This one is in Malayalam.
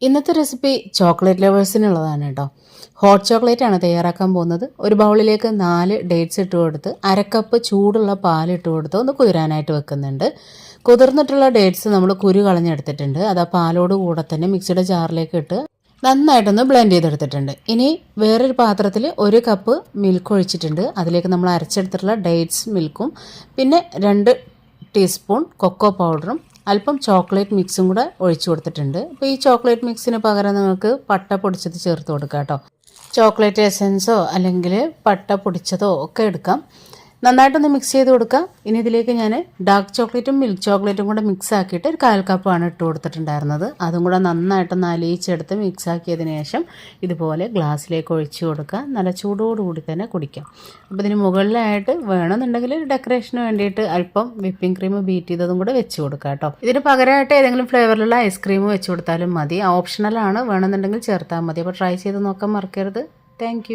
ഇന്നത്തെ റെസിപ്പി ചോക്ലേറ്റ് ലവേഴ്സിനുള്ളതാണ് കേട്ടോ. ഹോട്ട് ചോക്ലേറ്റ് ആണ് തയ്യാറാക്കാൻ പോകുന്നത്. ഒരു ബൗളിലേക്ക് 4 ഡേറ്റ്സ് ഇട്ട് കൊടുത്ത് അരക്കപ്പ് ചൂടുള്ള പാൽ ഇട്ട് കൊടുത്ത് ഒന്ന് കുതിരാനായിട്ട് വെക്കുന്നുണ്ട്. കുതിർന്നിട്ടുള്ള ഡേറ്റ്സ് നമ്മൾ കുരു കളഞ്ഞെടുത്തിട്ടുണ്ട്. അത് ആ പാലോട് കൂടെ തന്നെ മിക്സിയുടെ ജാറിലേക്ക് ഇട്ട് നന്നായിട്ടൊന്ന് ബ്ലെൻഡ് ചെയ്തെടുത്തിട്ടുണ്ട്. ഇനി വേറൊരു പാത്രത്തിൽ 1 കപ്പ് മിൽക്ക് ഒഴിച്ചിട്ടുണ്ട്. അതിലേക്ക് നമ്മൾ അരച്ചെടുത്തിട്ടുള്ള ഡേറ്റ്സ് മിൽക്കും പിന്നെ 2 ടീസ്പൂൺ കൊക്കോ പൗഡറും അല്പം ചോക്ലേറ്റ് മിക്സും കൂടെ ഒഴിച്ചു കൊടുത്തിട്ടുണ്ട്. അപ്പോൾ ഈ ചോക്ലേറ്റ് മിക്സിന് പകരം നിങ്ങൾക്ക് പട്ട പൊടിച്ചത് ചേർത്ത് കൊടുക്കാം കേട്ടോ. ചോക്ലേറ്റ് എസൻസോ അല്ലെങ്കിൽ പട്ട പൊടിച്ചതോ ഒക്കെ എടുക്കാം. നന്നായിട്ടൊന്ന് മിക്സ് ചെയ്ത് കൊടുക്കാം. ഇനി ഇതിലേക്ക് ഞാൻ ഡാർക്ക് ചോക്ലേറ്റും മിൽക്ക് ചോക്ലേറ്റും കൂടെ മിക്സ് ആക്കിയിട്ട് ഒരു 1/4 കപ്പാണ് ഇട്ട് കൊടുത്തിട്ടുണ്ടായിരുന്നത്. അതും കൂടെ നന്നായിട്ടൊന്ന് അലിയിച്ചെടുത്ത് മിക്സ് ആക്കിയതിന് ശേഷം ഇതുപോലെ ഗ്ലാസ്സിലേക്ക് ഒഴിച്ചു കൊടുക്കുക. നല്ല ചൂടോടുകൂടി തന്നെ കുടിക്കാം. അപ്പോൾ ഇതിന് മുകളിലായിട്ട് വേണമെന്നുണ്ടെങ്കിൽ ഡെക്കറേഷന് വേണ്ടിയിട്ട് അല്പം വിപ്പിംഗ് ക്രീം ബീറ്റ് ചെയ്തതും കൂടെ വെച്ച് കൊടുക്കുക കേട്ടോ. ഇതിന് പകരമായിട്ട് ഏതെങ്കിലും ഫ്ലേവറിലുള്ള ഐസ്ക്രീം വെച്ച് കൊടുത്താലും മതി. ഓപ്ഷണലാണ്, വേണമെന്നുണ്ടെങ്കിൽ ചേർത്താൽ മതി. അപ്പോൾ ട്രൈ ചെയ്ത് നോക്കാൻ മറക്കരുത്. താങ്ക്